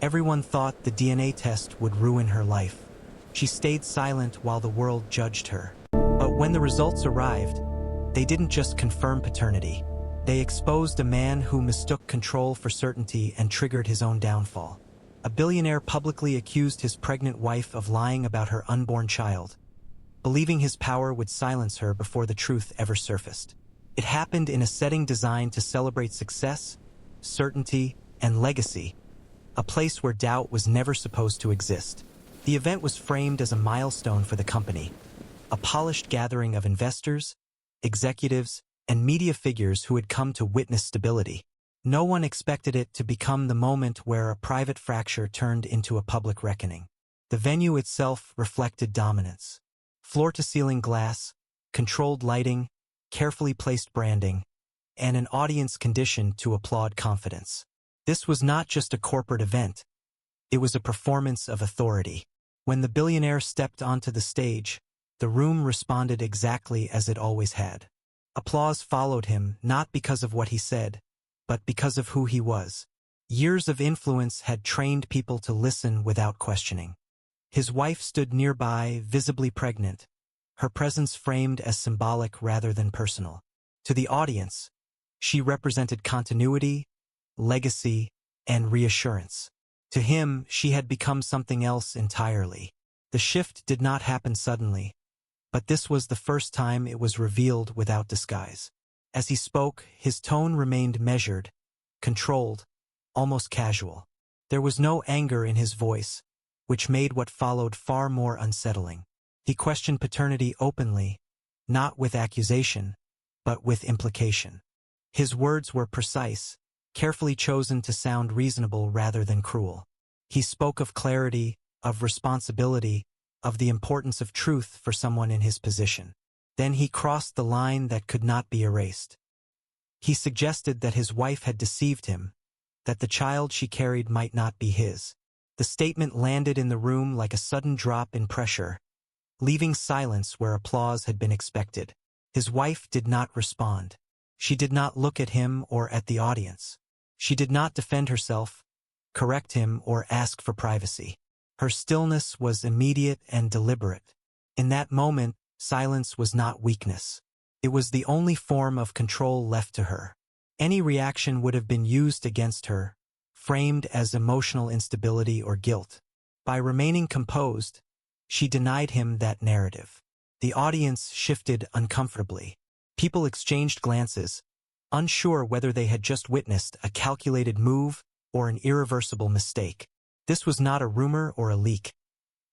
Everyone thought the DNA test would ruin her life. She stayed silent while the world judged her. But when the results arrived, they didn't just confirm paternity. They exposed a man who mistook control for certainty and triggered his own downfall. A billionaire publicly accused his pregnant wife of lying about her unborn child, believing his power would silence her before the truth ever surfaced. It happened in a setting designed to celebrate success, certainty, and legacy, a place where doubt was never supposed to exist. The event was framed as a milestone for the company, a polished gathering of investors, executives, and media figures who had come to witness stability. No one expected it to become the moment where a private fracture turned into a public reckoning. The venue itself reflected dominance. Floor-to-ceiling glass, controlled lighting, carefully placed branding, and an audience conditioned to applaud confidence. This was not just a corporate event. It was a performance of authority. When the billionaire stepped onto the stage, the room responded exactly as it always had. Applause followed him, not because of what he said, but because of who he was. Years of influence had trained people to listen without questioning. His wife stood nearby, visibly pregnant, her presence framed as symbolic rather than personal. To the audience, she represented continuity, legacy, and reassurance. To him, she had become something else entirely. The shift did not happen suddenly, but this was the first time it was revealed without disguise. As he spoke, his tone remained measured, controlled, almost casual. There was no anger in his voice, which made what followed far more unsettling. He questioned paternity openly, not with accusation, but with implication. His words were precise, carefully chosen to sound reasonable rather than cruel. He spoke of clarity, of responsibility, of the importance of truth for someone in his position. Then he crossed the line that could not be erased. He suggested that his wife had deceived him, that the child she carried might not be his. The statement landed in the room like a sudden drop in pressure, leaving silence where applause had been expected. His wife did not respond. She did not look at him or at the audience. She did not defend herself, correct him, or ask for privacy. Her stillness was immediate and deliberate. In that moment, silence was not weakness. It was the only form of control left to her. Any reaction would have been used against her, framed as emotional instability or guilt. By remaining composed, she denied him that narrative. The audience shifted uncomfortably. People exchanged glances, unsure whether they had just witnessed a calculated move or an irreversible mistake. This was not a rumor or a leak.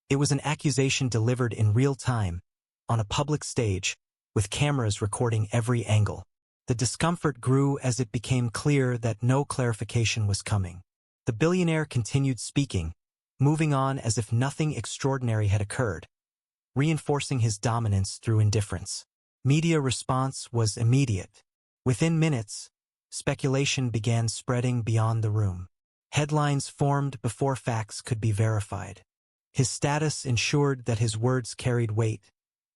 It was an accusation delivered in real time, on a public stage, with cameras recording every angle. The discomfort grew as it became clear that no clarification was coming. The billionaire continued speaking, moving on as if nothing extraordinary had occurred, reinforcing his dominance through indifference. Media response was immediate. Within minutes, speculation began spreading beyond the room. Headlines formed before facts could be verified. His status ensured that his words carried weight,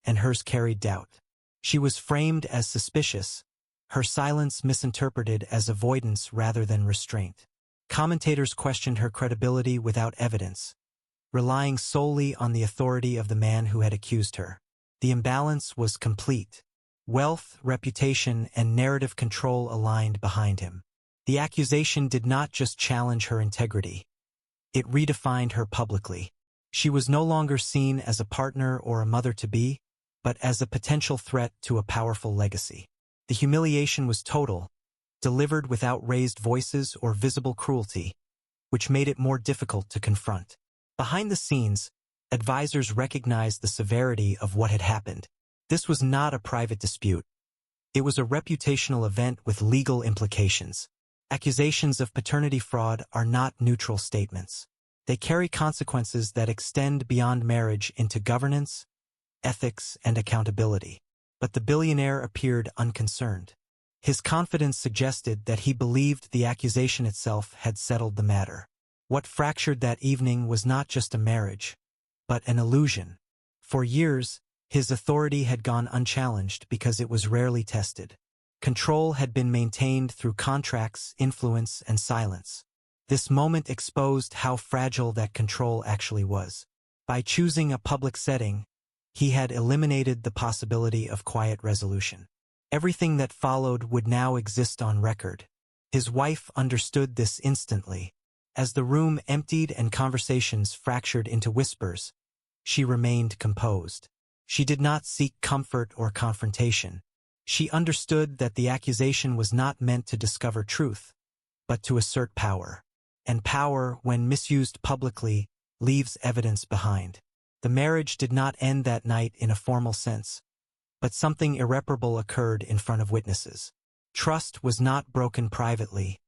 and hers carried doubt. She was framed as suspicious, her silence misinterpreted as avoidance rather than restraint. Commentators questioned her credibility without evidence, relying solely on the authority of the man who had accused her. The imbalance was complete. Wealth, reputation, and narrative control aligned behind him. The accusation did not just challenge her integrity. It redefined her publicly. She was no longer seen as a partner or a mother-to-be, but as a potential threat to a powerful legacy. The humiliation was total, delivered without raised voices or visible cruelty, which made it more difficult to confront. Behind the scenes, advisors recognized the severity of what had happened. This was not a private dispute. It was a reputational event with legal implications. Accusations of paternity fraud are not neutral statements. They carry consequences that extend beyond marriage into governance, ethics, and accountability. But the billionaire appeared unconcerned. His confidence suggested that he believed the accusation itself had settled the matter. What fractured that evening was not just a marriage, but an illusion. For years, his authority had gone unchallenged because it was rarely tested. Control had been maintained through contracts, influence, and silence. This moment exposed how fragile that control actually was. By choosing a public setting, he had eliminated the possibility of quiet resolution. Everything that followed would now exist on record. His wife understood this instantly. As the room emptied and conversations fractured into whispers, she remained composed. She did not seek comfort or confrontation. She understood that the accusation was not meant to discover truth, but to assert power. And power, when misused publicly, leaves evidence behind. The marriage did not end that night in a formal sense, but something irreparable occurred in front of witnesses. Trust was not broken privately.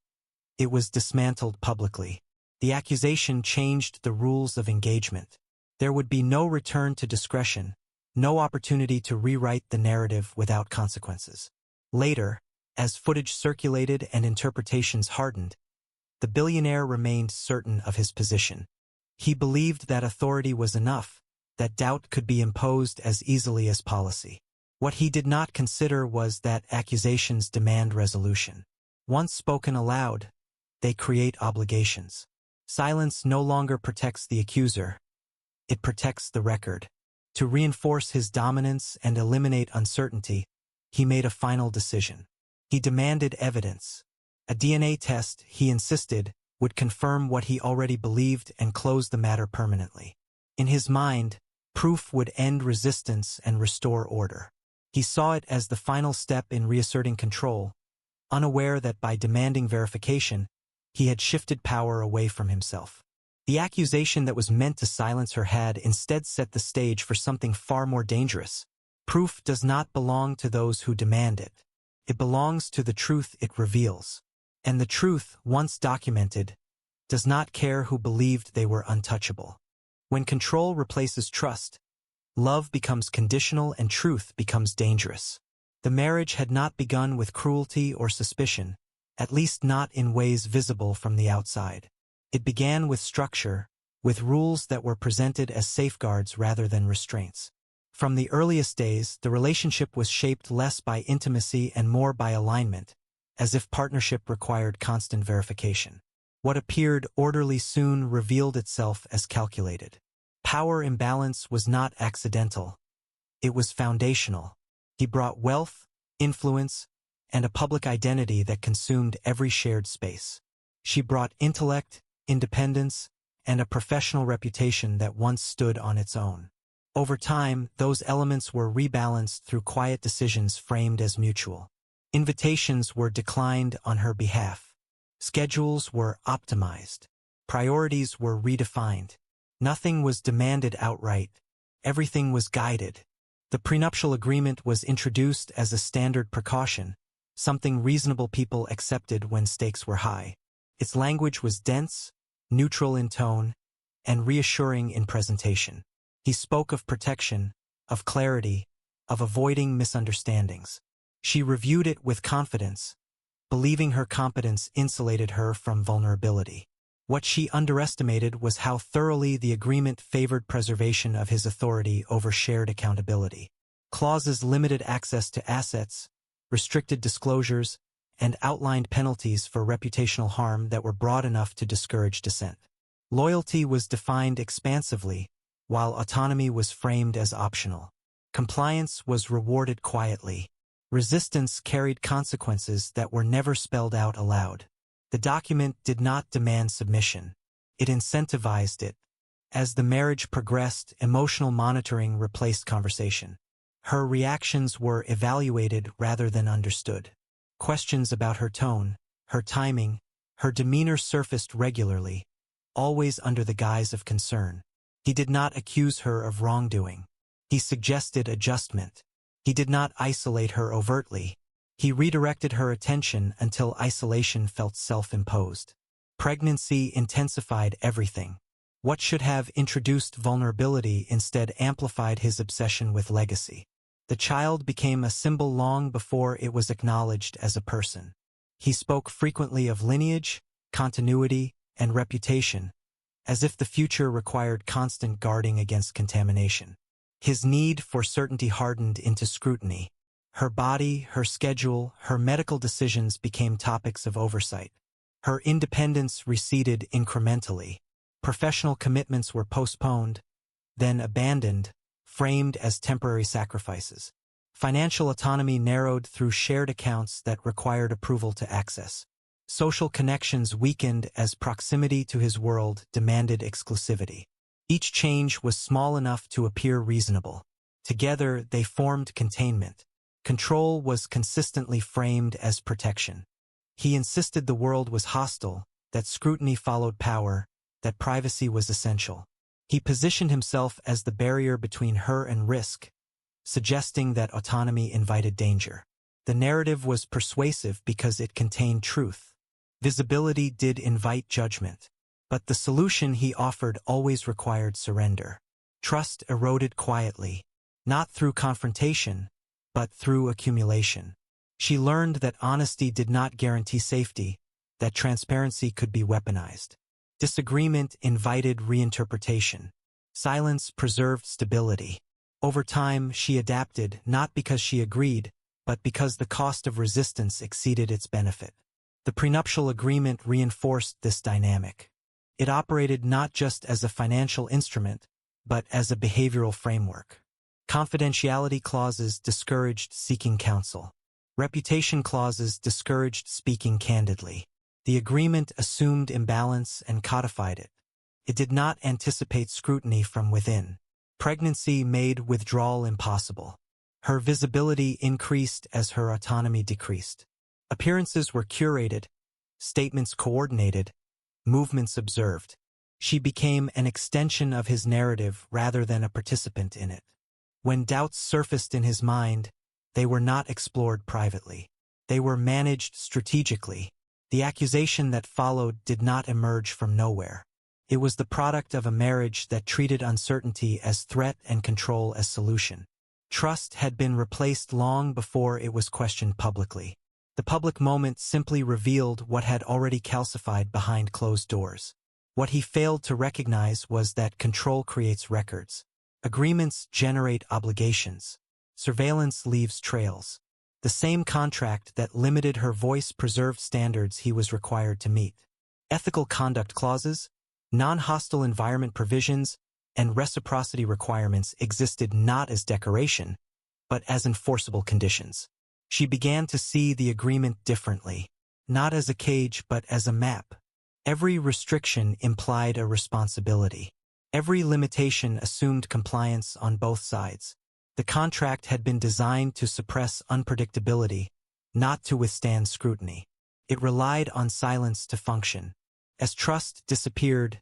It was dismantled publicly. The accusation changed the rules of engagement. There would be no return to discretion, no opportunity to rewrite the narrative without consequences. Later, as footage circulated and interpretations hardened, the billionaire remained certain of his position. He believed that authority was enough, that doubt could be imposed as easily as policy. What he did not consider was that accusations demand resolution. Once spoken aloud, they create obligations. Silence no longer protects the accuser. It protects the record. To reinforce his dominance and eliminate uncertainty, he made a final decision. He demanded evidence. A DNA test, he insisted, would confirm what he already believed and close the matter permanently. In his mind, proof would end resistance and restore order. He saw it as the final step in reasserting control, unaware that by demanding verification, he had shifted power away from himself. The accusation that was meant to silence her had instead set the stage for something far more dangerous. Proof does not belong to those who demand it. It belongs to the truth it reveals. And the truth, once documented, does not care who believed they were untouchable. When control replaces trust, love becomes conditional and truth becomes dangerous. The marriage had not begun with cruelty or suspicion, at least not in ways visible from the outside. It began with structure, with rules that were presented as safeguards rather than restraints. From the earliest days, the relationship was shaped less by intimacy and more by alignment, as if partnership required constant verification. What appeared orderly soon revealed itself as calculated. Power imbalance was not accidental. It was foundational. He brought wealth, influence, and a public identity that consumed every shared space. She brought intellect, independence, and a professional reputation that once stood on its own. Over time, those elements were rebalanced through quiet decisions framed as mutual. Invitations were declined on her behalf. Schedules were optimized. Priorities were redefined. Nothing was demanded outright. Everything was guided. The prenuptial agreement was introduced as a standard precaution, something reasonable people accepted when stakes were high. Its language was dense, neutral in tone, and reassuring in presentation. He spoke of protection, of clarity, of avoiding misunderstandings. She reviewed it with confidence, believing her competence insulated her from vulnerability. What she underestimated was how thoroughly the agreement favored preservation of his authority over shared accountability. Clauses limited access to assets, restricted disclosures, and outlined penalties for reputational harm that were broad enough to discourage dissent. Loyalty was defined expansively, while autonomy was framed as optional. Compliance was rewarded quietly. Resistance carried consequences that were never spelled out aloud. The document did not demand submission. It incentivized it. As the marriage progressed, emotional monitoring replaced conversation. Her reactions were evaluated rather than understood. Questions about her tone, her timing, her demeanor surfaced regularly, always under the guise of concern. He did not accuse her of wrongdoing. He suggested adjustment. He did not isolate her overtly. He redirected her attention until isolation felt self-imposed. Pregnancy intensified everything. What should have introduced vulnerability instead amplified his obsession with legacy. The child became a symbol long before it was acknowledged as a person. He spoke frequently of lineage, continuity, and reputation, as if the future required constant guarding against contamination. His need for certainty hardened into scrutiny. Her body, her schedule, her medical decisions became topics of oversight. Her independence receded incrementally. Professional commitments were postponed, then abandoned, framed as temporary sacrifices. Financial autonomy narrowed through shared accounts that required approval to access. Social connections weakened as proximity to his world demanded exclusivity. Each change was small enough to appear reasonable. Together, they formed containment. Control was consistently framed as protection. He insisted the world was hostile, that scrutiny followed power, that privacy was essential. He positioned himself as the barrier between her and risk, suggesting that autonomy invited danger. The narrative was persuasive because it contained truth. Visibility did invite judgment. But the solution he offered always required surrender. Trust eroded quietly, not through confrontation, but through accumulation. She learned that honesty did not guarantee safety, that transparency could be weaponized. Disagreement invited reinterpretation. Silence preserved stability. Over time, she adapted not because she agreed, but because the cost of resistance exceeded its benefit. The prenuptial agreement reinforced this dynamic. It operated not just as a financial instrument, but as a behavioral framework. Confidentiality clauses discouraged seeking counsel. Reputation clauses discouraged speaking candidly. The agreement assumed imbalance and codified it. It did not anticipate scrutiny from within. Pregnancy made withdrawal impossible. Her visibility increased as her autonomy decreased. Appearances were curated, statements coordinated, movements observed. She became an extension of his narrative rather than a participant in it. When doubts surfaced in his mind, they were not explored privately. They were managed strategically. The accusation that followed did not emerge from nowhere. It was the product of a marriage that treated uncertainty as threat and control as solution. Trust had been replaced long before it was questioned publicly. The public moment simply revealed what had already calcified behind closed doors. What he failed to recognize was that control creates records. Agreements generate obligations. Surveillance leaves trails. The same contract that limited her voice preserved standards he was required to meet. Ethical conduct clauses, non-hostile environment provisions, and reciprocity requirements existed not as decoration, but as enforceable conditions. She began to see the agreement differently, not as a cage but as a map. Every restriction implied a responsibility. Every limitation assumed compliance on both sides. The contract had been designed to suppress unpredictability, not to withstand scrutiny. It relied on silence to function. As trust disappeared,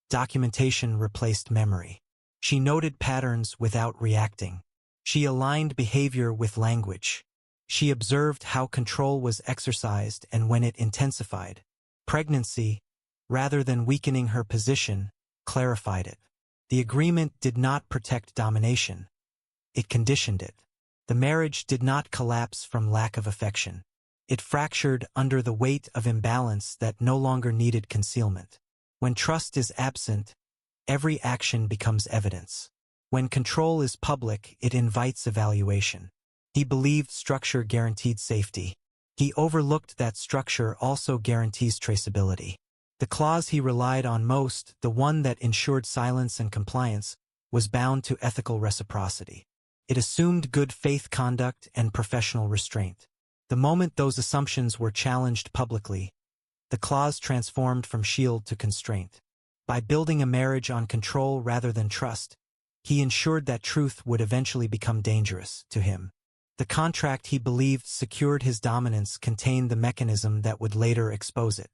documentation replaced memory. She noted patterns without reacting. She aligned behavior with language. She observed how control was exercised and when it intensified. Pregnancy, rather than weakening her position, clarified it. The agreement did not protect domination. It conditioned it. The marriage did not collapse from lack of affection. It fractured under the weight of imbalance that no longer needed concealment. When trust is absent, every action becomes evidence. When control is public, it invites evaluation. He believed structure guaranteed safety. He overlooked that structure also guarantees traceability. The clause he relied on most, the one that ensured silence and compliance, was bound to ethical reciprocity. It assumed good faith conduct and professional restraint. The moment those assumptions were challenged publicly, the clause transformed from shield to constraint. By building a marriage on control rather than trust, he ensured that truth would eventually become dangerous to him. The contract he believed secured his dominance contained the mechanism that would later expose it.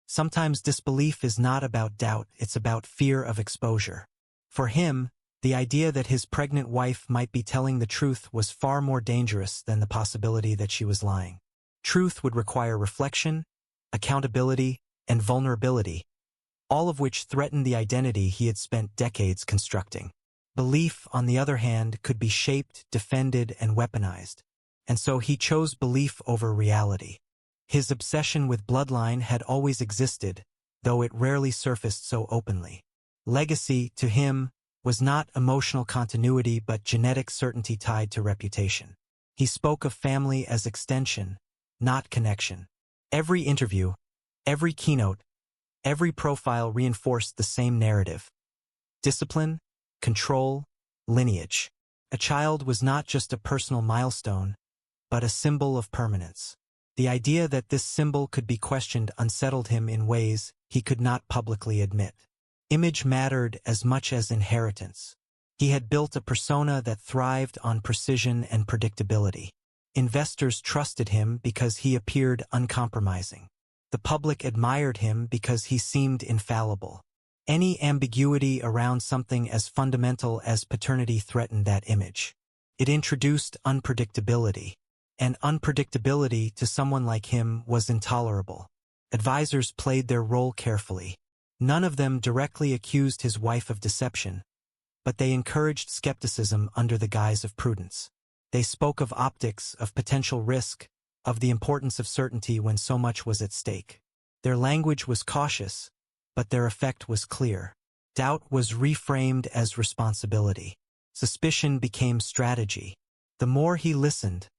Sometimes disbelief is not about doubt, it's about fear of exposure. For him, the idea that his pregnant wife might be telling the truth was far more dangerous than the possibility that she was lying. Truth would require reflection, accountability, and vulnerability, all of which threatened the identity he had spent decades constructing. Belief, on the other hand, could be shaped, defended, and weaponized, and so he chose belief over reality. His obsession with bloodline had always existed, though it rarely surfaced so openly. Legacy, to him, was not emotional continuity but genetic certainty tied to reputation. He spoke of family as extension, not connection. Every interview, Every keynote, every profile reinforced the same narrative: discipline, control, lineage. A child was not just a personal milestone, but a symbol of permanence. The idea that this symbol could be questioned unsettled him in ways he could not publicly admit. Image mattered as much as inheritance. He had built a persona that thrived on precision and predictability. Investors trusted him because he appeared uncompromising. The public admired him because he seemed infallible. Any ambiguity around something as fundamental as paternity threatened that image. It introduced unpredictability. And unpredictability to someone like him was intolerable. Advisors played their role carefully. None of them directly accused his wife of deception, but they encouraged skepticism under the guise of prudence. They spoke of optics, of potential risk, of the importance of certainty when so much was at stake. Their language was cautious, but their effect was clear. Doubt was reframed as responsibility. Suspicion became strategy. The more he listened,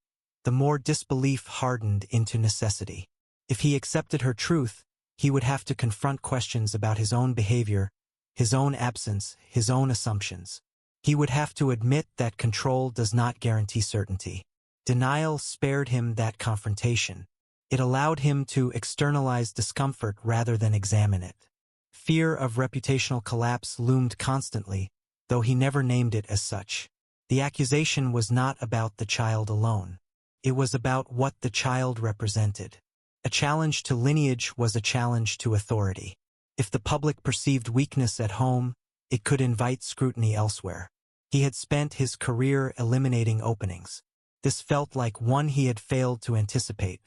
the more disbelief hardened into necessity. If he accepted her truth, he would have to confront questions about his own behavior, his own absence, his own assumptions. He would have to admit that control does not guarantee certainty. Denial spared him that confrontation. It allowed him to externalize discomfort rather than examine it. Fear of reputational collapse loomed constantly, though he never named it as such. The accusation was not about the child alone. It was about what the child represented. A challenge to lineage was a challenge to authority. If the public perceived weakness at home, it could invite scrutiny elsewhere. He had spent his career eliminating openings. This felt like one he had failed to anticipate.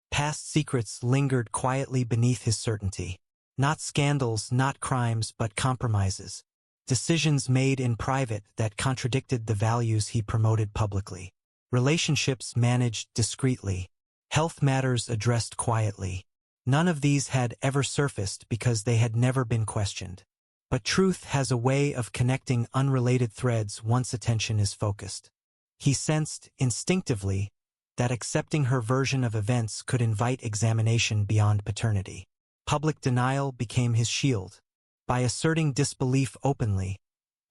Past secrets lingered quietly beneath his certainty. Not scandals, not crimes, but compromises. Decisions made in private that contradicted the values he promoted publicly. Relationships managed discreetly. Health matters addressed quietly. None of these had ever surfaced because they had never been questioned. But truth has a way of connecting unrelated threads once attention is focused. He sensed, instinctively, that accepting her version of events could invite examination beyond paternity. Public denial became his shield. By asserting disbelief openly,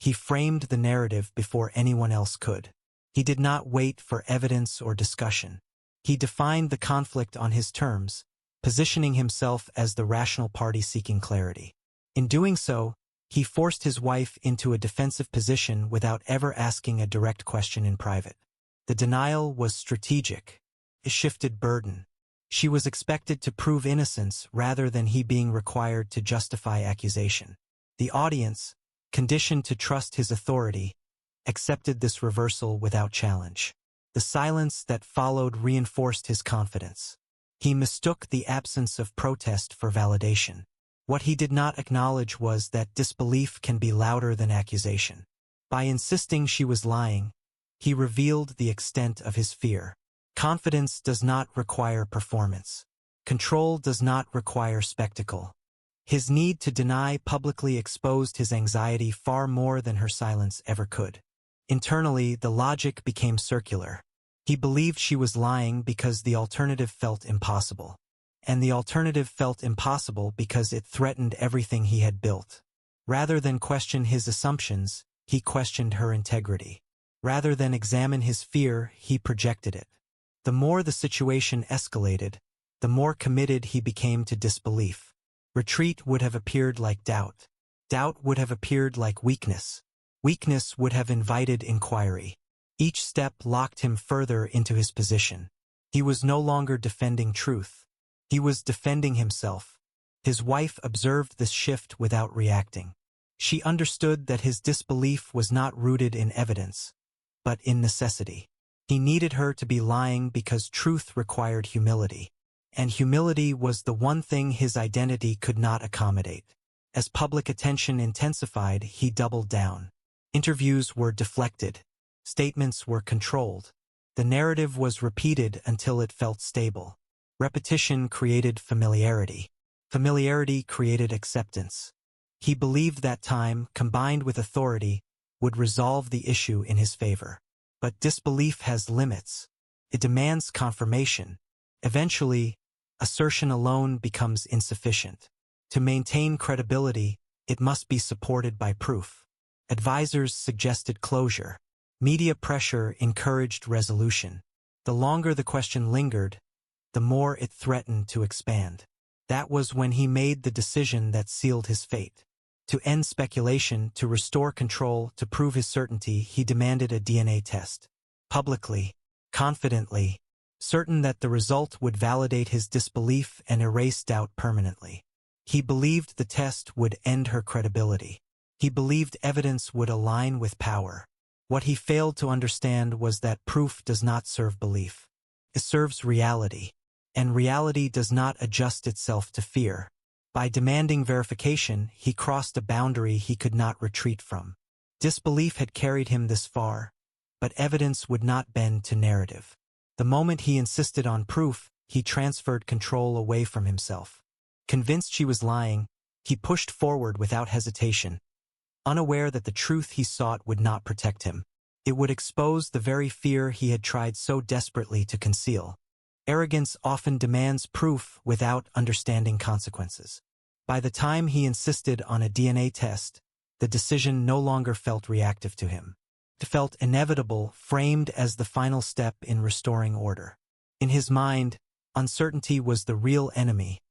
he framed the narrative before anyone else could. He did not wait for evidence or discussion. He defined the conflict on his terms, positioning himself as the rational party seeking clarity. In doing so, he forced his wife into a defensive position without ever asking a direct question in private. The denial was strategic. It shifted burden. She was expected to prove innocence rather than he being required to justify accusation. The audience, conditioned to trust his authority, accepted this reversal without challenge. The silence that followed reinforced his confidence. He mistook the absence of protest for validation. What he did not acknowledge was that disbelief can be louder than accusation. By insisting she was lying, he revealed the extent of his fear. Confidence does not require performance. Control does not require spectacle. His need to deny publicly exposed his anxiety far more than her silence ever could. Internally, the logic became circular. He believed she was lying because the alternative felt impossible. And the alternative felt impossible because it threatened everything he had built. Rather than question his assumptions, he questioned her integrity. Rather than examine his fear, he projected it. The more the situation escalated, the more committed he became to disbelief. Retreat would have appeared like doubt. Doubt would have appeared like weakness. Weakness would have invited inquiry. Each step locked him further into his position. He was no longer defending truth. He was defending himself. His wife observed this shift without reacting. She understood that his disbelief was not rooted in evidence, but in necessity. He needed her to be lying because truth required humility. And humility was the one thing his identity could not accommodate. As public attention intensified, he doubled down. Interviews were deflected. Statements were controlled. The narrative was repeated until it felt stable. Repetition created familiarity. Familiarity created acceptance. He believed that time, combined with authority, would resolve the issue in his favor. But disbelief has limits. It demands confirmation. Eventually, assertion alone becomes insufficient. To maintain credibility, it must be supported by proof. Advisors suggested closure. Media pressure encouraged resolution. The longer the question lingered, the more it threatened to expand. That was when he made the decision that sealed his fate. To end speculation, to restore control, to prove his certainty, he demanded a DNA test. Publicly, confidently, certain that the result would validate his disbelief and erase doubt permanently. He believed the test would end her credibility. He believed evidence would align with power. What he failed to understand was that proof does not serve belief. It serves reality. And reality does not adjust itself to fear. By demanding verification, he crossed a boundary he could not retreat from. Disbelief had carried him this far, but evidence would not bend to narrative. The moment he insisted on proof, he transferred control away from himself. Convinced she was lying, he pushed forward without hesitation, unaware that the truth he sought would not protect him. It would expose the very fear he had tried so desperately to conceal. Arrogance often demands proof without understanding consequences. By the time he insisted on a DNA test, the decision no longer felt reactive to him. It felt inevitable, framed as the final step in restoring order. In his mind, uncertainty was the real enemy,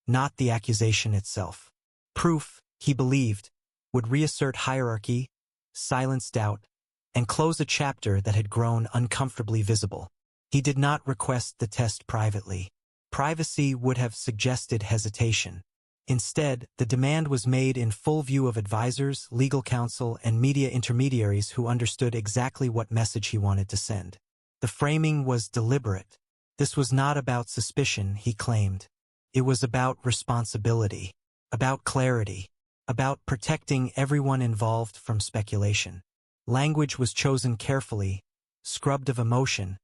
not the accusation itself. Proof, he believed, would reassert hierarchy, silence doubt, and close a chapter that had grown uncomfortably visible. He did not request the test privately. Privacy would have suggested hesitation. Instead, the demand was made in full view of advisors, legal counsel, and media intermediaries who understood exactly what message he wanted to send. The framing was deliberate. This was not about suspicion, he claimed. It was about responsibility, about clarity, about protecting everyone involved from speculation. Language was chosen carefully, scrubbed of emotion,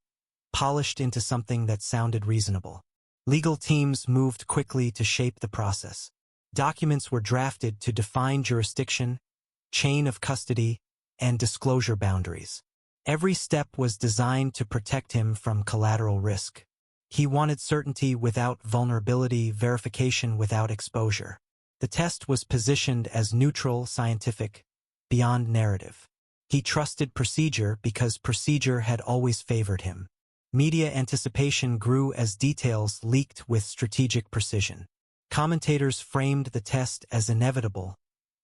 polished into something that sounded reasonable. Legal teams moved quickly to shape the process. Documents were drafted to define jurisdiction, chain of custody, and disclosure boundaries. Every step was designed to protect him from collateral risk. He wanted certainty without vulnerability, verification without exposure. The test was positioned as neutral, scientific, beyond narrative. He trusted procedure because procedure had always favored him. Media anticipation grew as details leaked with strategic precision. Commentators framed the test as inevitable,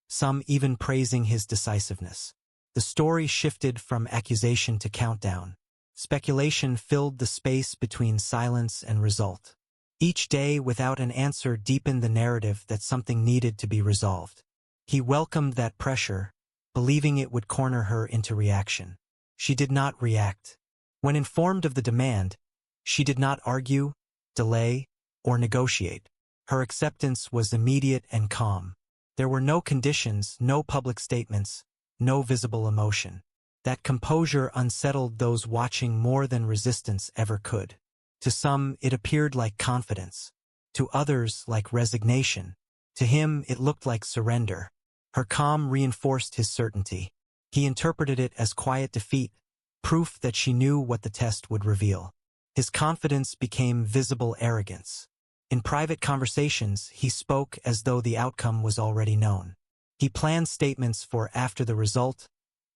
some even praising his decisiveness. The story shifted from accusation to countdown. Speculation filled the space between silence and result. Each day without an answer deepened the narrative that something needed to be resolved. He welcomed that pressure, believing it would corner her into reaction. She did not react. When informed of the demand, she did not argue, delay, or negotiate. Her acceptance was immediate and calm. There were no conditions, no public statements, no visible emotion. That composure unsettled those watching more than resistance ever could. To some, it appeared like confidence. To others, like resignation. To him, it looked like surrender. Her calm reinforced his certainty. He interpreted it as quiet defeat, proof that she knew what the test would reveal. His confidence became visible arrogance. In private conversations, he spoke as though the outcome was already known. He planned statements for after the result,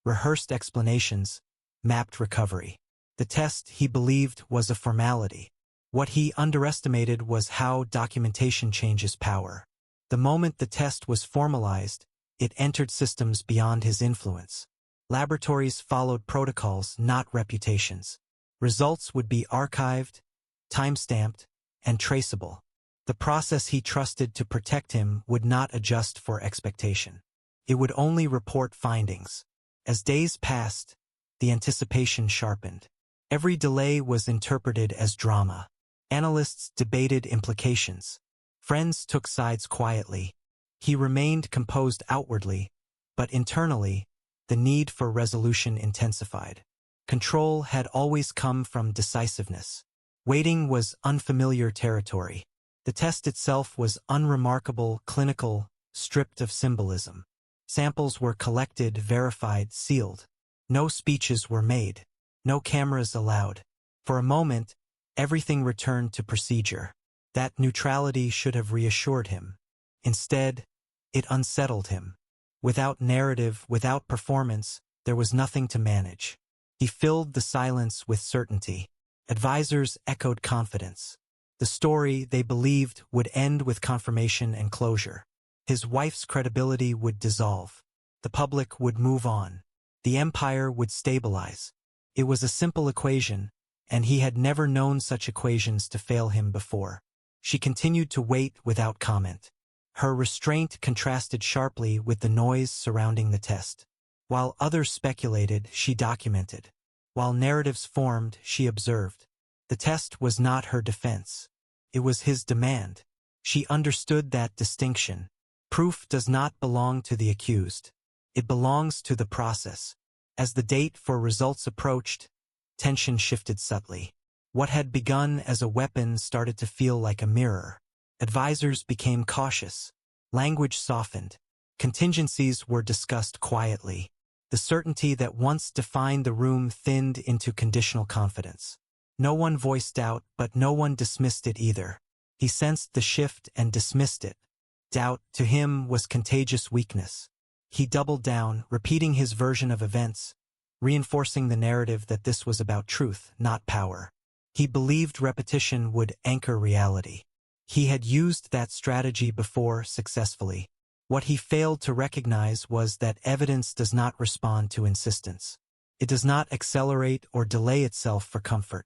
rehearsed explanations, mapped recovery. The test, he believed, was a formality. What he underestimated was how documentation changes power. The moment the test was formalized, it entered systems beyond his influence. Laboratories followed protocols, not reputations. Results would be archived, time-stamped, and traceable. The process he trusted to protect him would not adjust for expectation. It would only report findings. As days passed, the anticipation sharpened. Every delay was interpreted as drama. Analysts debated implications. Friends took sides quietly. He remained composed outwardly, but internally, the need for resolution intensified. Control had always come from decisiveness. Waiting was unfamiliar territory. The test itself was unremarkable, clinical, stripped of symbolism. Samples were collected, verified, sealed. No speeches were made. No cameras allowed. For a moment, everything returned to procedure. That neutrality should have reassured him. Instead, it unsettled him. Without narrative, without performance, there was nothing to manage. He filled the silence with certainty. Advisors echoed confidence. The story, they believed, would end with confirmation and closure. His wife's credibility would dissolve. The public would move on. The empire would stabilize. It was a simple equation, and he had never known such equations to fail him before. She continued to wait without comment. Her restraint contrasted sharply with the noise surrounding the test. While others speculated, she documented. While narratives formed, she observed. The test was not her defense. It was his demand. She understood that distinction. Proof does not belong to the accused. It belongs to the process. As the date for results approached, tension shifted subtly. What had begun as a weapon started to feel like a mirror. Advisors became cautious. Language softened. Contingencies were discussed quietly. The certainty that once defined the room thinned into conditional confidence. No one voiced doubt, but no one dismissed it either. He sensed the shift and dismissed it. Doubt, to him, was contagious weakness. He doubled down, repeating his version of events, reinforcing the narrative that this was about truth, not power. He believed repetition would anchor reality. He had used that strategy before successfully. What he failed to recognize was that evidence does not respond to insistence. It does not accelerate or delay itself for comfort.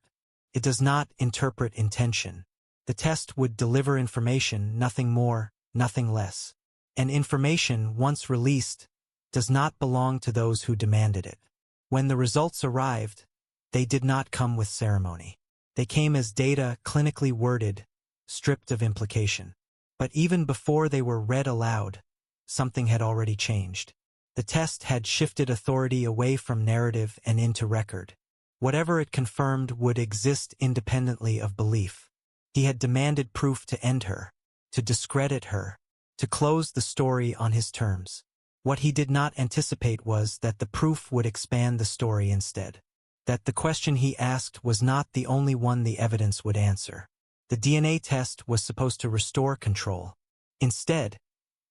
It does not interpret intention. The test would deliver information, nothing more, nothing less. And information, once released, does not belong to those who demanded it. When the results arrived, they did not come with ceremony. They came as data clinically worded, stripped of implication. But even before they were read aloud, something had already changed. The test had shifted authority away from narrative and into record. Whatever it confirmed would exist independently of belief. He had demanded proof to end her, to discredit her, to close the story on his terms. What he did not anticipate was that the proof would expand the story instead. That the question he asked was not the only one the evidence would answer. The DNA test was supposed to restore control. Instead,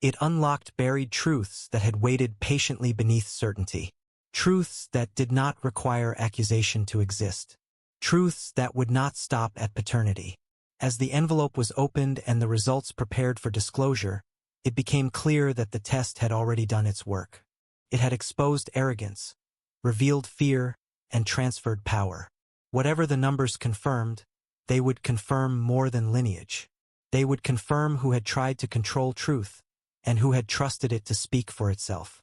it unlocked buried truths that had waited patiently beneath certainty. Truths that did not require accusation to exist. Truths that would not stop at paternity. As the envelope was opened and the results prepared for disclosure, it became clear that the test had already done its work. It had exposed arrogance, revealed fear, and transferred power. Whatever the numbers confirmed, they would confirm more than lineage. They would confirm who had tried to control truth, and who had trusted it to speak for itself.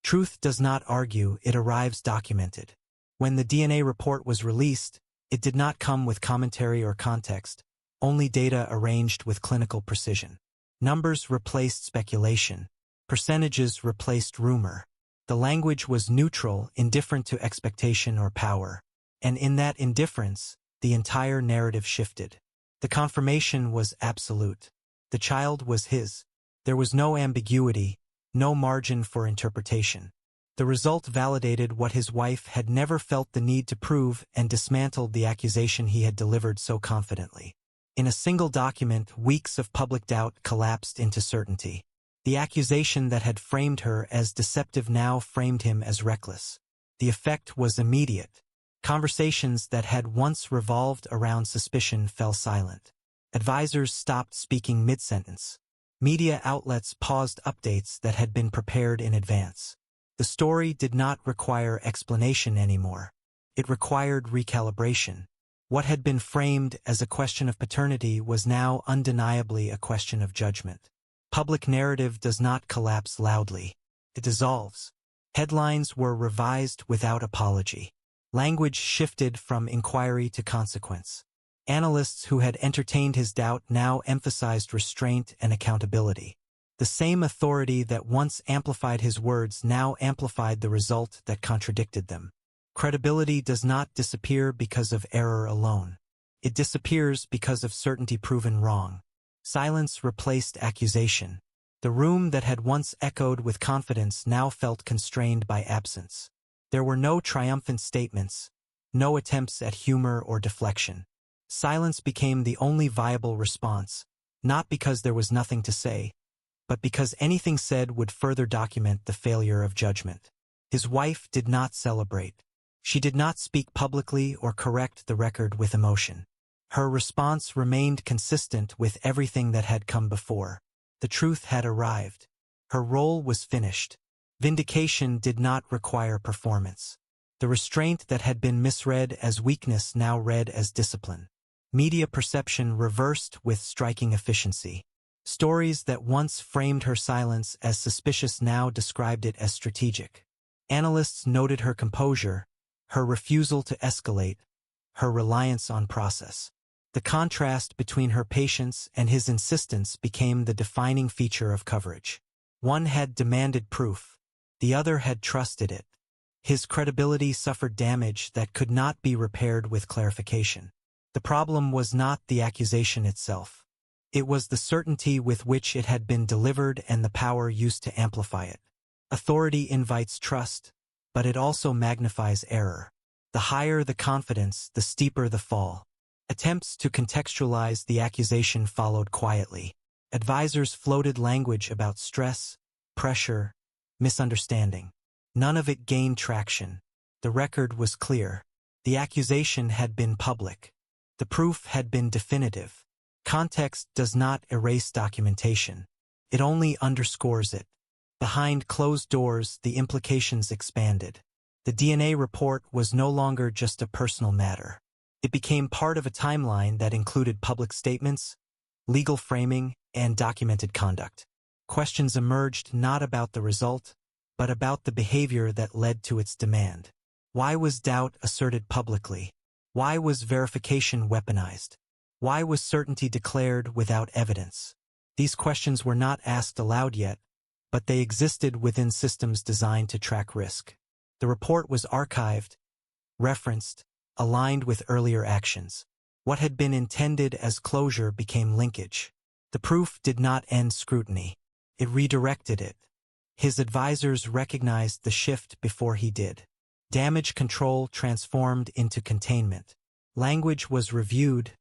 Truth does not argue, it arrives documented. When the DNA report was released, it did not come with commentary or context, only data arranged with clinical precision. Numbers replaced speculation. Percentages replaced rumor. The language was neutral, indifferent to expectation or power. And in that indifference, the entire narrative shifted. The confirmation was absolute. The child was his. There was no ambiguity, no margin for interpretation. The result validated what his wife had never felt the need to prove and dismantled the accusation he had delivered so confidently. In a single document, weeks of public doubt collapsed into certainty. The accusation that had framed her as deceptive now framed him as reckless. The effect was immediate. Conversations that had once revolved around suspicion fell silent. Advisors stopped speaking mid-sentence. Media outlets paused updates that had been prepared in advance. The story did not require explanation anymore. It required recalibration. What had been framed as a question of paternity was now undeniably a question of judgment. Public narrative does not collapse loudly. It dissolves. Headlines were revised without apology. Language shifted from inquiry to consequence. Analysts who had entertained his doubt now emphasized restraint and accountability. The same authority that once amplified his words now amplified the result that contradicted them. Credibility does not disappear because of error alone. It disappears because of certainty proven wrong. Silence replaced accusation. The room that had once echoed with confidence now felt constrained by absence. There were no triumphant statements, no attempts at humor or deflection. Silence became the only viable response, not because there was nothing to say, but because anything said would further document the failure of judgment. His wife did not celebrate. She did not speak publicly or correct the record with emotion. Her response remained consistent with everything that had come before. The truth had arrived. Her role was finished. Vindication did not require performance. The restraint that had been misread as weakness now read as discipline. Media perception reversed with striking efficiency. Stories that once framed her silence as suspicious now described it as strategic. Analysts noted her composure, her refusal to escalate, her reliance on process. The contrast between her patience and his insistence became the defining feature of coverage. One had demanded proof, the other had trusted it. His credibility suffered damage that could not be repaired with clarification. The problem was not the accusation itself. It was the certainty with which it had been delivered and the power used to amplify it. Authority invites trust, but it also magnifies error. The higher the confidence, the steeper the fall. Attempts to contextualize the accusation followed quietly. Advisors floated language about stress, pressure, misunderstanding. None of it gained traction. The record was clear. The accusation had been public. The proof had been definitive. Context does not erase documentation. It only underscores it. Behind closed doors, the implications expanded. The DNA report was no longer just a personal matter. It became part of a timeline that included public statements, legal framing, and documented conduct. Questions emerged not about the result, but about the behavior that led to its demand. Why was doubt asserted publicly? Why was verification weaponized? Why was certainty declared without evidence? These questions were not asked aloud yet, but they existed within systems designed to track risk. The report was archived, referenced, aligned with earlier actions. What had been intended as closure became linkage. The proof did not end scrutiny. It redirected it. His advisors recognized the shift before he did. Damage control transformed into containment. Language was reviewed,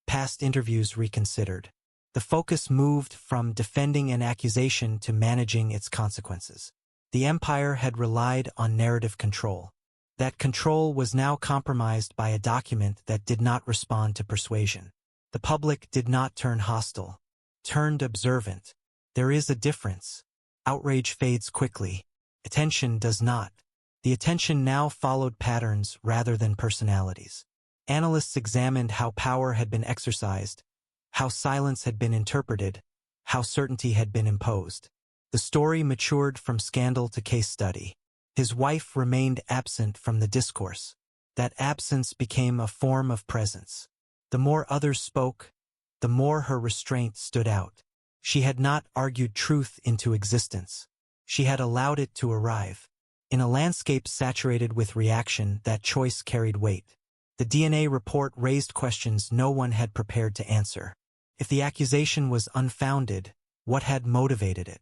past interviews reconsidered. The focus moved from defending an accusation to managing its consequences. The empire had relied on narrative control. That control was now compromised by a document that did not respond to persuasion. The public did not turn hostile, turned observant. There is a difference. Outrage fades quickly. Attention does not. The attention now followed patterns rather than personalities. Analysts examined how power had been exercised, how silence had been interpreted, how certainty had been imposed. The story matured from scandal to case study. His wife remained absent from the discourse. That absence became a form of presence. The more others spoke, the more her restraint stood out. She had not argued truth into existence. She had allowed it to arrive. In a landscape saturated with reaction, that choice carried weight. The DNA report raised questions no one had prepared to answer. If the accusation was unfounded, what had motivated it?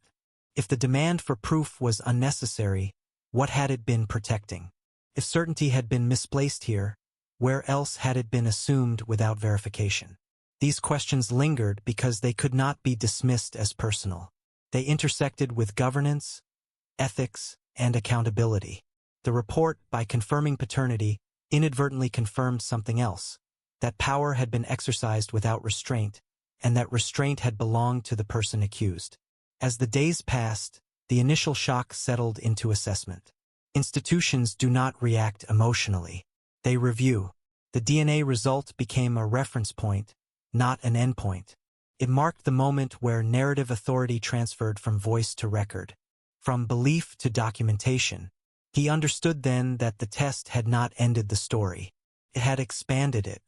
If the demand for proof was unnecessary, what had it been protecting? If certainty had been misplaced here, where else had it been assumed without verification? These questions lingered because they could not be dismissed as personal. They intersected with governance, ethics, and accountability. The report, by confirming paternity, inadvertently confirmed something else, that power had been exercised without restraint, and that restraint had belonged to the person accused. As the days passed, the initial shock settled into assessment. Institutions do not react emotionally. They review. The DNA result became a reference point, not an endpoint. It marked the moment where narrative authority transferred from voice to record, from belief to documentation. He understood then that the test had not ended the story. It had expanded it.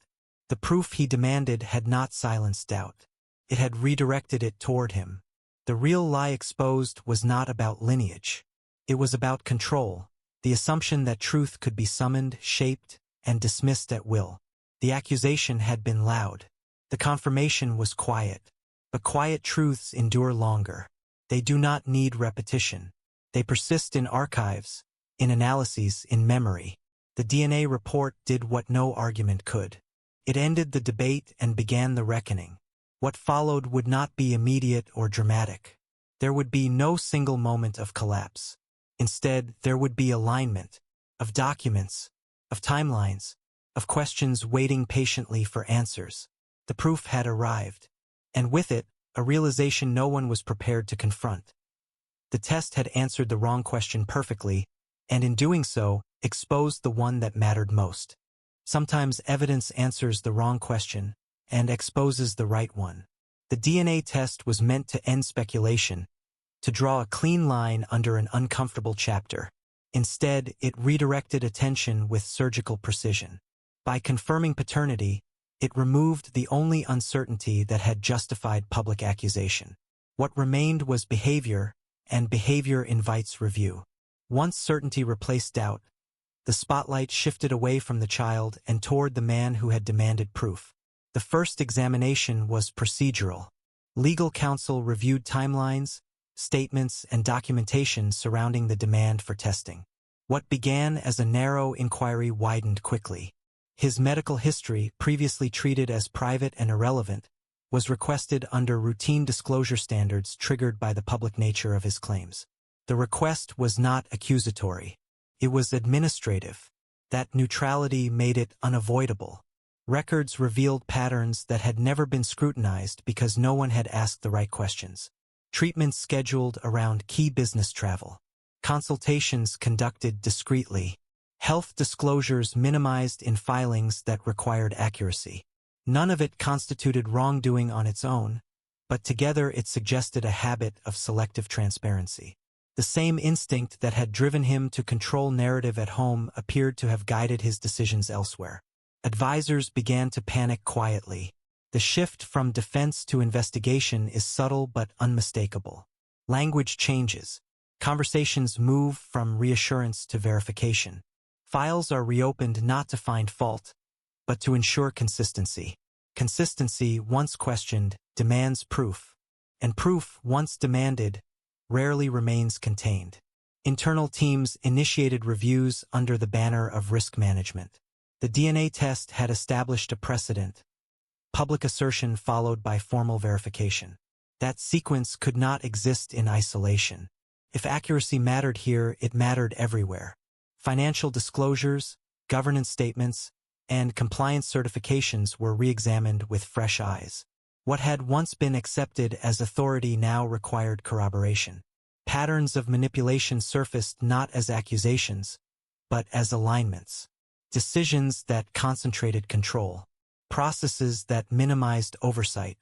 The proof he demanded had not silenced doubt. It had redirected it toward him. The real lie exposed was not about lineage. It was about control, the assumption that truth could be summoned, shaped, and dismissed at will. The accusation had been loud. The confirmation was quiet. But quiet truths endure longer. They do not need repetition. They persist in archives, in analyses, in memory. The DNA report did what no argument could. It ended the debate and began the reckoning. What followed would not be immediate or dramatic. There would be no single moment of collapse. Instead, there would be alignment of documents, of timelines, of questions waiting patiently for answers. The proof had arrived, and with it, a realization no one was prepared to confront. The test had answered the wrong question perfectly, and in doing so, exposed the one that mattered most. Sometimes evidence answers the wrong question and exposes the right one. The DNA test was meant to end speculation, to draw a clean line under an uncomfortable chapter. Instead, it redirected attention with surgical precision. By confirming paternity, it removed the only uncertainty that had justified public accusation. What remained was behavior, and behavior invites review. Once certainty replaced doubt, the spotlight shifted away from the child and toward the man who had demanded proof. The first examination was procedural. Legal counsel reviewed timelines, statements, and documentation surrounding the demand for testing. What began as a narrow inquiry widened quickly. His medical history, previously treated as private and irrelevant, was requested under routine disclosure standards triggered by the public nature of his claims. The request was not accusatory. It was administrative. That neutrality made it unavoidable. Records revealed patterns that had never been scrutinized because no one had asked the right questions. Treatments scheduled around key business travel. Consultations conducted discreetly. Health disclosures minimized in filings that required accuracy. None of it constituted wrongdoing on its own, but together it suggested a habit of selective transparency. The same instinct that had driven him to control narrative at home appeared to have guided his decisions elsewhere. Advisors began to panic quietly. The shift from defense to investigation is subtle but unmistakable. Language changes. Conversations move from reassurance to verification. Files are reopened not to find fault, but to ensure consistency. Consistency, once questioned, demands proof, and proof, once demanded, rarely remains contained. Internal teams initiated reviews under the banner of risk management. The DNA test had established a precedent. Public assertion followed by formal verification. That sequence could not exist in isolation. If accuracy mattered here, it mattered everywhere. Financial disclosures, governance statements, and compliance certifications were re-examined with fresh eyes. What had once been accepted as authority now required corroboration. Patterns of manipulation surfaced not as accusations, but as alignments. Decisions that concentrated control. Processes that minimized oversight.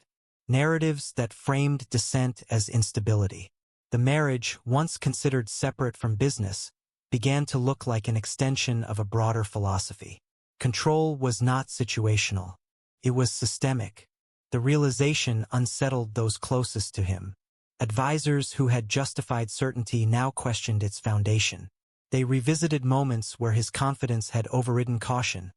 Narratives that framed dissent as instability. The marriage, once considered separate from business, began to look like an extension of a broader philosophy. Control was not situational. It was systemic. The realization unsettled those closest to him. Advisors who had justified certainty now questioned its foundation. They revisited moments where his confidence had overridden caution,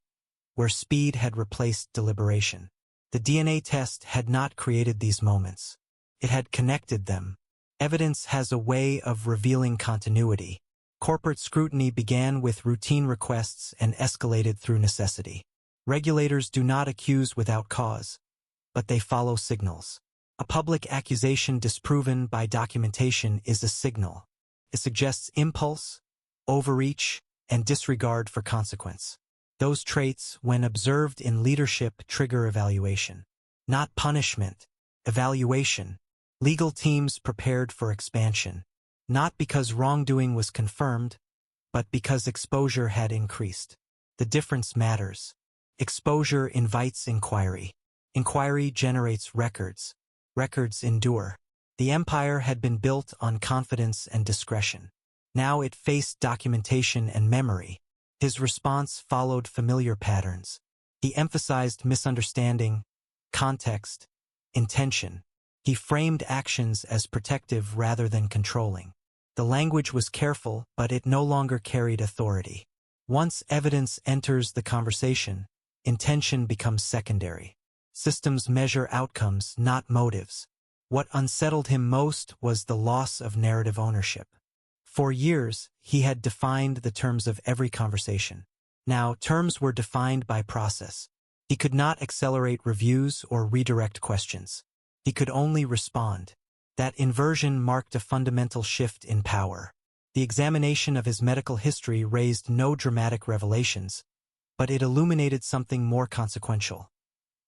where speed had replaced deliberation. The DNA test had not created these moments. It had connected them. Evidence has a way of revealing continuity. Corporate scrutiny began with routine requests and escalated through necessity. Regulators do not accuse without cause, but they follow signals. A public accusation disproven by documentation is a signal. It suggests impulse, overreach, and disregard for consequence. Those traits, when observed in leadership, trigger evaluation. Not punishment, evaluation. Legal teams prepared for expansion. Not because wrongdoing was confirmed, but because exposure had increased. The difference matters. Exposure invites inquiry. Inquiry generates records. Records endure. The empire had been built on confidence and discretion. Now it faced documentation and memory. His response followed familiar patterns. He emphasized misunderstanding, context, intention. He framed actions as protective rather than controlling. The language was careful, but it no longer carried authority. Once evidence enters the conversation, intention becomes secondary. Systems measure outcomes, not motives. What unsettled him most was the loss of narrative ownership. For years, he had defined the terms of every conversation. Now, terms were defined by process. He could not accelerate reviews or redirect questions. He could only respond. That inversion marked a fundamental shift in power. The examination of his medical history raised no dramatic revelations, but it illuminated something more consequential.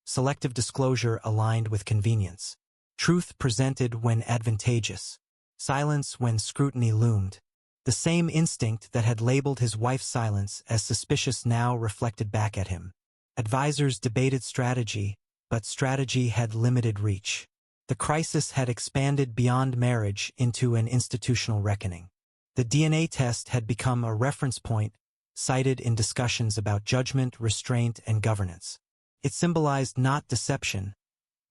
Selective disclosure aligned with convenience. Truth presented when advantageous. Silence when scrutiny loomed. The same instinct that had labeled his wife's silence as suspicious now reflected back at him. Advisors debated strategy, but strategy had limited reach. The crisis had expanded beyond marriage into an institutional reckoning. The DNA test had become a reference point, cited in discussions about judgment, restraint, and governance. It symbolized not deception,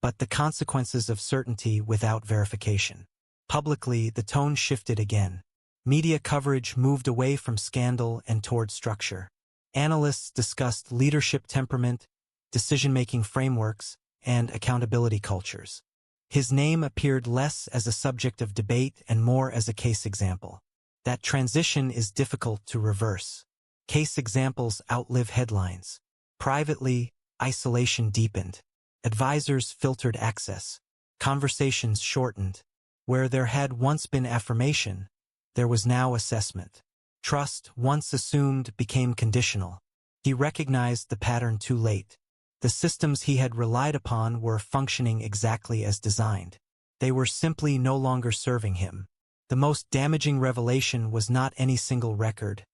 but the consequences of certainty without verification. Publicly, the tone shifted again. Media coverage moved away from scandal and toward structure. Analysts discussed leadership temperament, decision-making frameworks, and accountability cultures. His name appeared less as a subject of debate and more as a case example. That transition is difficult to reverse. Case examples outlive headlines. Privately, isolation deepened. Advisors filtered access. Conversations shortened. Where there had once been affirmation, there was now assessment. Trust, once assumed, became conditional. He recognized the pattern too late. The systems he had relied upon were functioning exactly as designed. They were simply no longer serving him. The most damaging revelation was not any single record,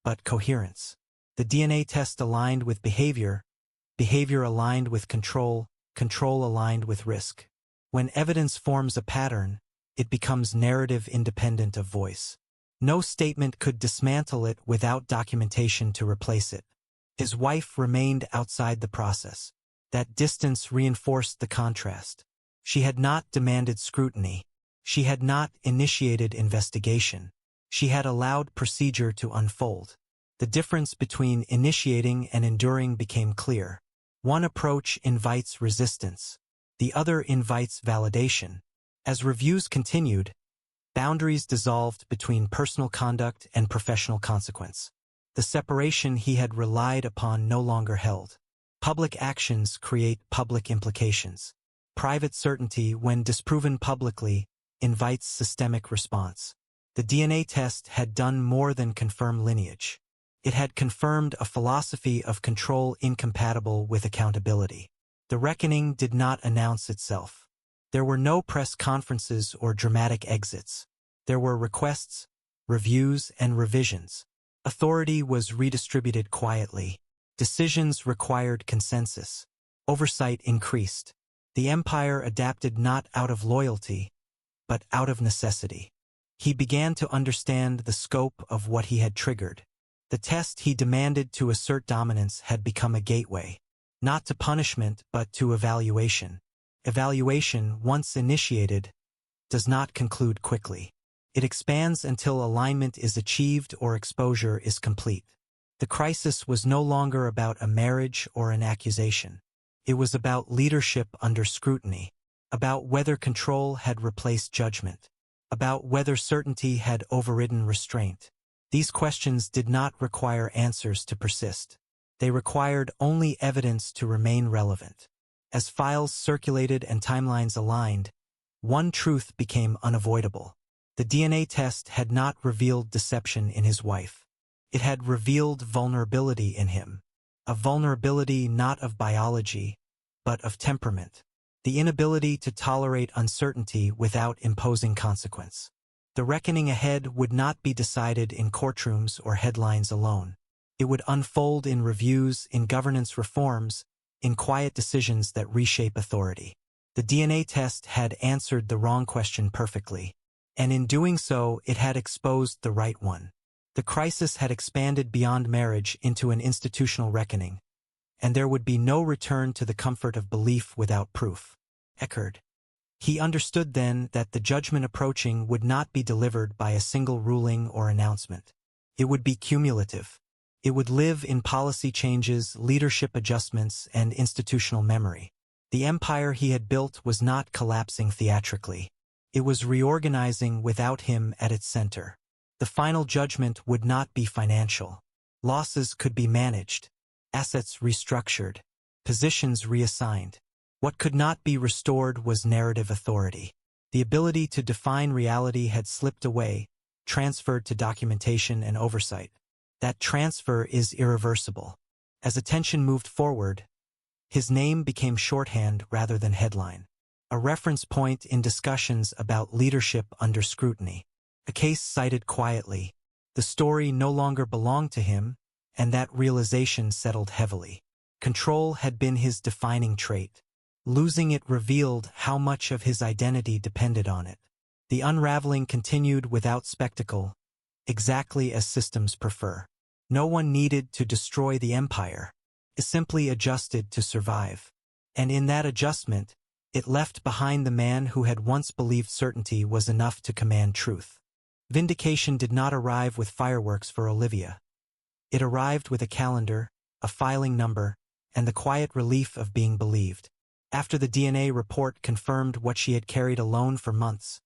but coherence. The DNA test aligned with behavior, behavior aligned with control, control aligned with risk. When evidence forms a pattern, it becomes narrative independent of voice. No statement could dismantle it without documentation to replace it. His wife remained outside the process. That distance reinforced the contrast. She had not demanded scrutiny. She had not initiated investigation. She had allowed procedure to unfold. The difference between initiating and enduring became clear. One approach invites resistance. The other invites validation. As reviews continued, boundaries dissolved between personal conduct and professional consequence. The separation he had relied upon no longer held. Public actions create public implications. Private certainty, when disproven publicly, invites systemic response. The DNA test had done more than confirm lineage. It had confirmed a philosophy of control incompatible with accountability. The reckoning did not announce itself. There were no press conferences or dramatic exits. There were requests, reviews, and revisions. Authority was redistributed quietly. Decisions required consensus. Oversight increased. The empire adapted not out of loyalty, but out of necessity. He began to understand the scope of what he had triggered. The test he demanded to assert dominance had become a gateway, not to punishment but to evaluation. Evaluation, once initiated, does not conclude quickly. It expands until alignment is achieved or exposure is complete. The crisis was no longer about a marriage or an accusation. It was about leadership under scrutiny, about whether control had replaced judgment, about whether certainty had overridden restraint. These questions did not require answers to persist. They required only evidence to remain relevant. As files circulated and timelines aligned, one truth became unavoidable. The DNA test had not revealed deception in his wife. It had revealed vulnerability in him. A vulnerability not of biology, but of temperament. The inability to tolerate uncertainty without imposing consequence. The reckoning ahead would not be decided in courtrooms or headlines alone. It would unfold in reviews, in governance reforms, in quiet decisions that reshape authority. The DNA test had answered the wrong question perfectly, and in doing so, it had exposed the right one. The crisis had expanded beyond marriage into an institutional reckoning, and there would be no return to the comfort of belief without proof. Eckerd. He understood then that the judgment approaching would not be delivered by a single ruling or announcement. It would be cumulative. It would live in policy changes, leadership adjustments, and institutional memory. The empire he had built was not collapsing theatrically. It was reorganizing without him at its center. The final judgment would not be financial. Losses could be managed, assets restructured, positions reassigned. What could not be restored was narrative authority. The ability to define reality had slipped away, transferred to documentation and oversight. That transfer is irreversible. As attention moved forward, his name became shorthand rather than headline. A reference point in discussions about leadership under scrutiny. A case cited quietly. The story no longer belonged to him, and that realization settled heavily. Control had been his defining trait. Losing it revealed how much of his identity depended on it. The unraveling continued without spectacle, exactly as systems prefer. No one needed to destroy the empire. It simply adjusted to survive. And in that adjustment, it left behind the man who had once believed certainty was enough to command truth. Vindication did not arrive with fireworks for Olivia. It arrived with a calendar, a filing number, and the quiet relief of being believed. After the DNA report confirmed what she had carried alone for months,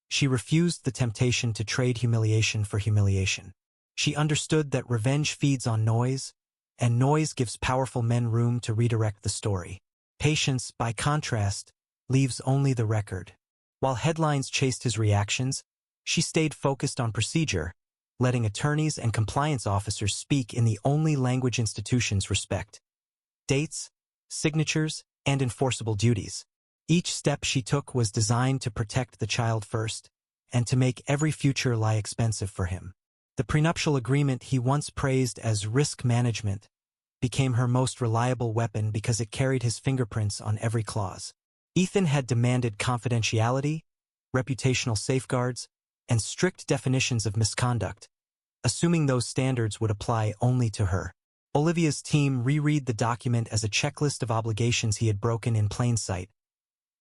she refused the temptation to trade humiliation for humiliation. She understood that revenge feeds on noise, and noise gives powerful men room to redirect the story. Patience, by contrast, leaves only the record. While headlines chased his reactions, she stayed focused on procedure, letting attorneys and compliance officers speak in the only language institutions respect: dates, signatures, and enforceable duties. Each step she took was designed to protect the child first, and to make every future lie expensive for him. The prenuptial agreement he once praised as risk management became her most reliable weapon because it carried his fingerprints on every clause. Ethan had demanded confidentiality, reputational safeguards, and strict definitions of misconduct, assuming those standards would apply only to her. Olivia's team reread the document as a checklist of obligations he had broken in plain sight: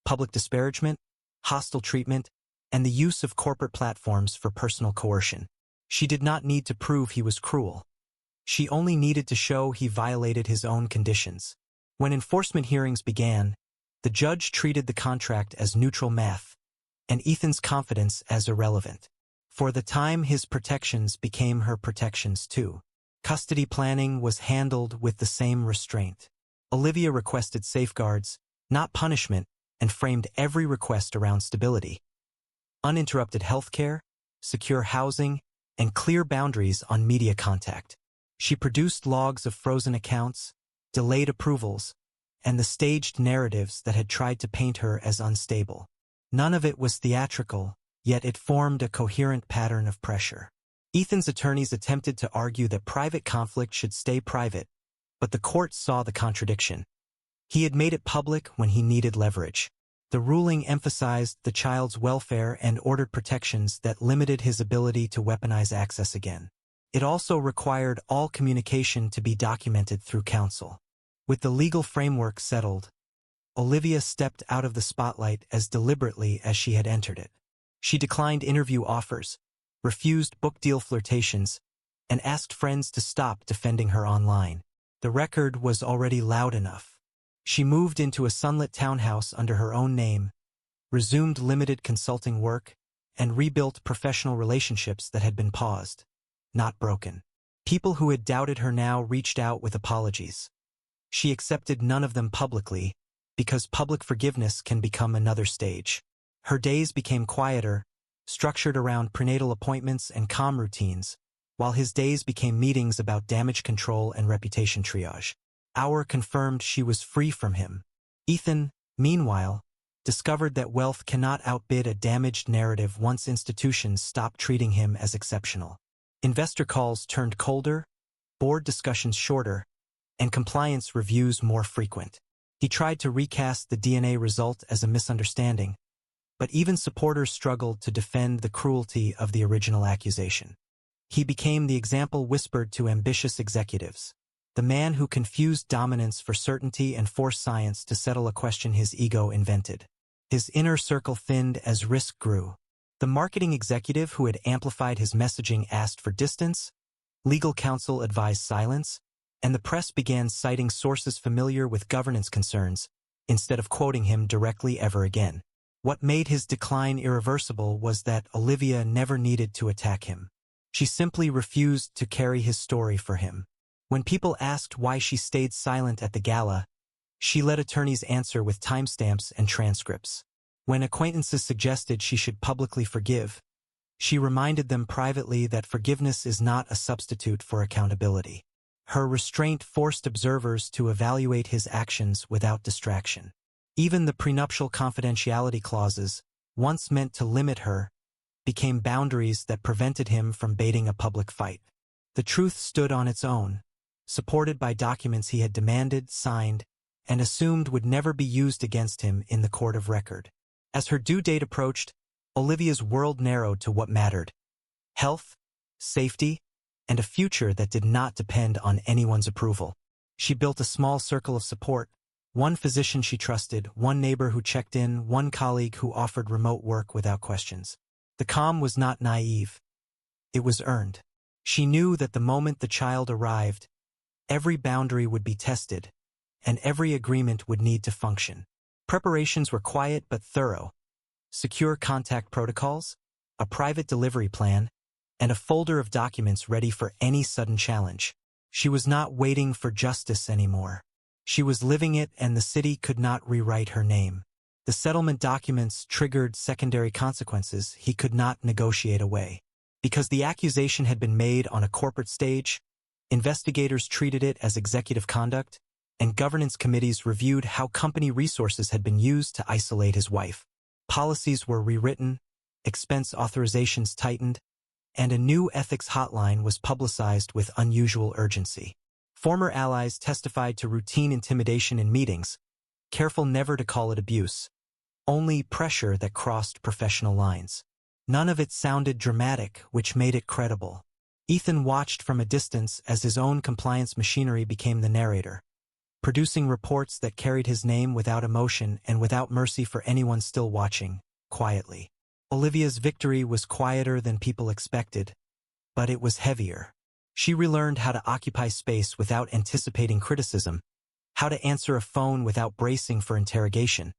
public disparagement, hostile treatment, and the use of corporate platforms for personal coercion. She did not need to prove he was cruel. She only needed to show he violated his own conditions. When enforcement hearings began, the judge treated the contract as neutral math, and Ethan's confidence as irrelevant. For the time, his protections became her protections too. Custody planning was handled with the same restraint. Olivia requested safeguards, not punishment, and framed every request around stability. Uninterrupted healthcare, secure housing, and clear boundaries on media contact. She produced logs of frozen accounts, delayed approvals, and the staged narratives that had tried to paint her as unstable. None of it was theatrical, yet it formed a coherent pattern of pressure. Ethan's attorneys attempted to argue that private conflict should stay private, but the court saw the contradiction. He had made it public when he needed leverage. The ruling emphasized the child's welfare and ordered protections that limited his ability to weaponize access again. It also required all communication to be documented through counsel. With the legal framework settled, Olivia stepped out of the spotlight as deliberately as she had entered it. She declined interview offers, refused book deal flirtations, and asked friends to stop defending her online. The record was already loud enough. She moved into a sunlit townhouse under her own name, resumed limited consulting work, and rebuilt professional relationships that had been paused, not broken. People who had doubted her now reached out with apologies. She accepted none of them publicly, because public forgiveness can become another stage. Her days became quieter, structured around prenatal appointments and calm routines, while his days became meetings about damage control and reputation triage. Hour confirmed she was free from him. Ethan, meanwhile, discovered that wealth cannot outbid a damaged narrative once institutions stop treating him as exceptional. Investor calls turned colder, board discussions shorter, and compliance reviews more frequent. He tried to recast the DNA result as a misunderstanding, but even supporters struggled to defend the cruelty of the original accusation. He became the example whispered to ambitious executives. The man who confused dominance for certainty and forced science to settle a question his ego invented. His inner circle thinned as risk grew. The marketing executive who had amplified his messaging asked for distance, legal counsel advised silence, and the press began citing sources familiar with governance concerns, instead of quoting him directly ever again. What made his decline irreversible was that Olivia never needed to attack him. She simply refused to carry his story for him. When people asked why she stayed silent at the gala, She let attorneys answer with timestamps and transcripts. When acquaintances suggested she should publicly forgive, she reminded them privately that forgiveness is not a substitute for accountability. Her restraint forced observers to evaluate his actions without distraction. Even the prenuptial confidentiality clauses, once meant to limit her, became boundaries that prevented him from baiting a public fight. The truth stood on its own, supported by documents he had demanded, signed, and assumed would never be used against him in the court of record. As her due date approached, Olivia's world narrowed to what mattered: health, safety, and a future that did not depend on anyone's approval. She built a small circle of support: one physician she trusted, one neighbor who checked in, one colleague who offered remote work without questions. The calm was not naive. It was earned. She knew that the moment the child arrived, every boundary would be tested, and every agreement would need to function. Preparations were quiet but thorough: secure contact protocols, a private delivery plan, and a folder of documents ready for any sudden challenge. She was not waiting for justice anymore. She was living it, and the city could not rewrite her name. The settlement documents triggered secondary consequences he could not negotiate away. Because the accusation had been made on a corporate stage, investigators treated it as executive conduct, and governance committees reviewed how company resources had been used to isolate his wife. Policies were rewritten, expense authorizations tightened, and a new ethics hotline was publicized with unusual urgency. Former allies testified to routine intimidation in meetings, careful never to call it abuse, only pressure that crossed professional lines. None of it sounded dramatic, which made it credible. Ethan watched from a distance as his own compliance machinery became the narrator, producing reports that carried his name without emotion and without mercy for anyone still watching, quietly. Olivia's victory was quieter than people expected, but it was heavier. She relearned how to occupy space without anticipating criticism, how to answer a phone without bracing for interrogation,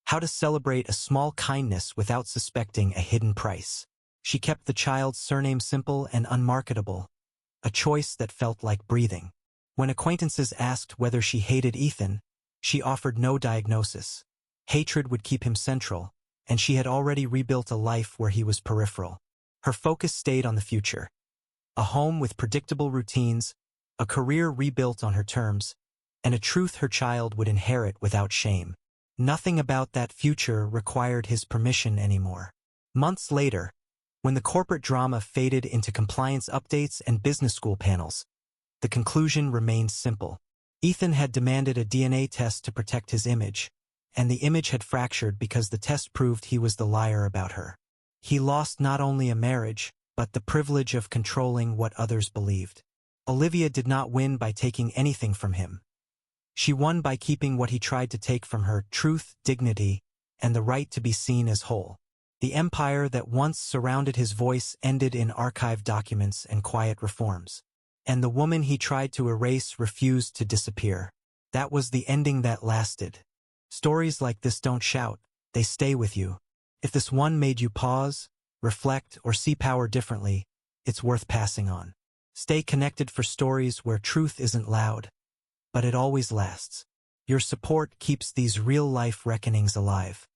how to celebrate a small kindness without suspecting a hidden price. She kept the child's surname simple and unmarketable, a choice that felt like breathing. When acquaintances asked whether she hated Ethan, she offered no diagnosis. Hatred would keep him central, and she had already rebuilt a life where he was peripheral. Her focus stayed on the future: a home with predictable routines, a career rebuilt on her terms, and a truth her child would inherit without shame. Nothing about that future required his permission anymore. Months later, when the corporate drama faded into compliance updates and business school panels, the conclusion remained simple. Ethan had demanded a DNA test to protect his image, and the image had fractured because the test proved he was the liar about her. He lost not only a marriage, but the privilege of controlling what others believed. Olivia did not win by taking anything from him. She won by keeping what he tried to take from her: truth, dignity, and the right to be seen as whole. The empire that once surrounded his voice ended in archived documents and quiet reforms. And the woman he tried to erase refused to disappear. That was the ending that lasted. Stories like this don't shout, they stay with you. If this one made you pause, reflect, or see power differently, it's worth passing on. Stay connected for stories where truth isn't loud, but it always lasts. Your support keeps these real-life reckonings alive.